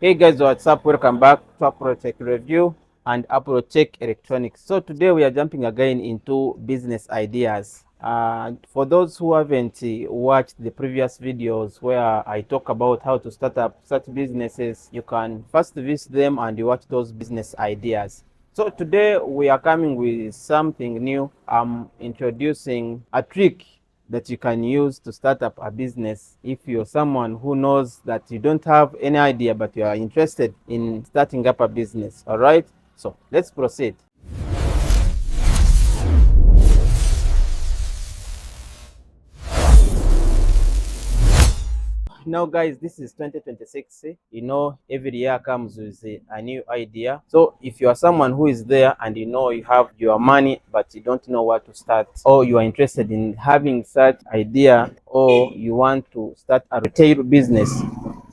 Hey guys, what's up? Welcome back to Apple Tech Review and Apple Tech Electronics. So today we are jumping again into business ideas. For those who haven't watched the previous videos where I talk about how to start up such businesses, you can first visit them and you watch those business ideas. So today we are coming with something new. I'm introducing a trick that you can use to start up a business if you're someone who knows that you don't have any idea but you are interested in starting up a business. All right, so let's proceed. Now guys, this is 2026. You know, every year comes with a new idea. So if you are someone who is there and you know you have your money but you don't know what to start, or you are interested in having such idea, or you want to start a retail business,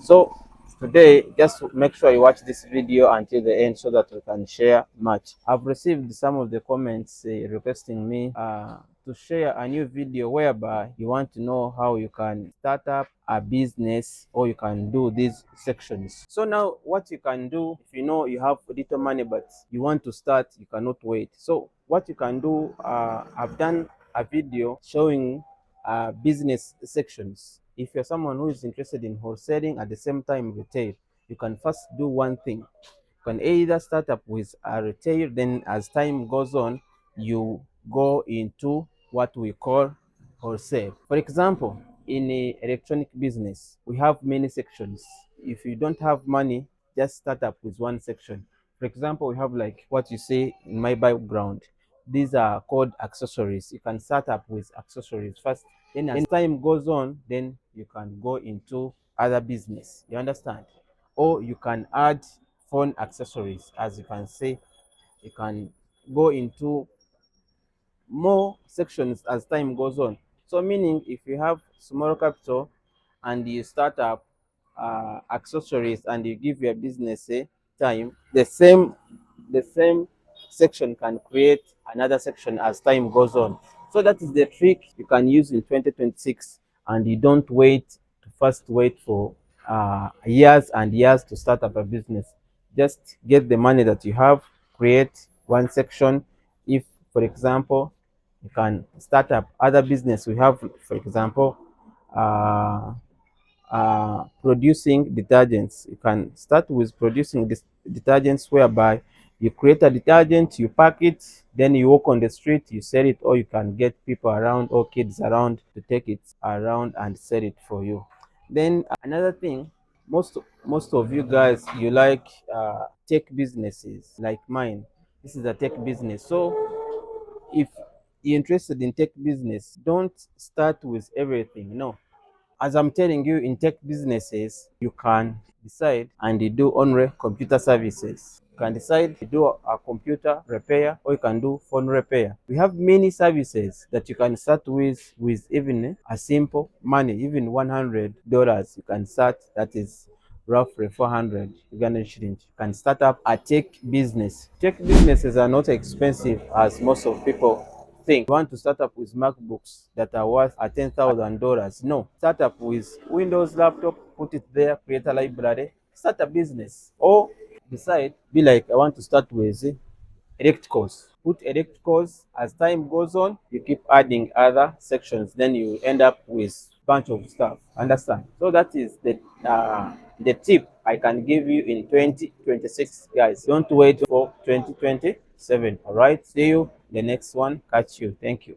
so today just make sure you watch this video until the end so that we can share much. I've received some of the comments requesting me to share a new video whereby you want to know how you can start up a business or you can do these sections. So now what you can do, if you know you have little money but you want to start, you cannot wait. So what you can do, I've done a video showing business sections. If you're someone who is interested in wholesaling at the same time retail, you can first do one thing. You can either start up with a retail, then as time goes on, you go into what we call wholesale. For example, in a electronic business, we have many sections. If you don't have money, just start up with one section. For example, we have like what you see in my background. These are called accessories. You can start up with accessories first. Then as time goes on, then you can go into other business. You understand? Or you can add phone accessories. As you can see, you can go into more sections as time goes on. So meaning if you have small capital and you start up accessories and you give your business a time, the same section can create another section as time goes on. So that is the trick you can use in 2026, and you don't wait to first wait for years and years to start up a business. Just get the money that you have, create one section. If, for example, you can start up other business, we have, for example, uh, producing detergents. You can start with producing this detergents whereby you create a detergent, you pack it, then you walk on the street, you sell it, or you can get people around or kids around to take it around and sell it for you. Then another thing, most of you guys, you like tech businesses like mine. This is a tech business. So if you're interested in tech business, don't start with everything. No, as I'm telling you, in tech businesses, you can decide and you do only computer services. You can decide to do a computer repair, or you can do phone repair. We have many services that you can start with even a simple money, even $100 you can start. That is roughly 400 Ugandan shillings. You can start up a tech business. Tech businesses are not expensive as most of people think. You want to start up with MacBooks that are worth $10,000. No, start up with Windows laptop, put it there, create a library, start a business. Or decide, be like, I want to start with electricals. Put electricals. As time goes on, you keep adding other sections, then you end up with bunch of stuff. Understand? So that is the tip I can give you in 2026, guys. Don't wait for 2027. All right, see you the next one. Catch you. Thank you.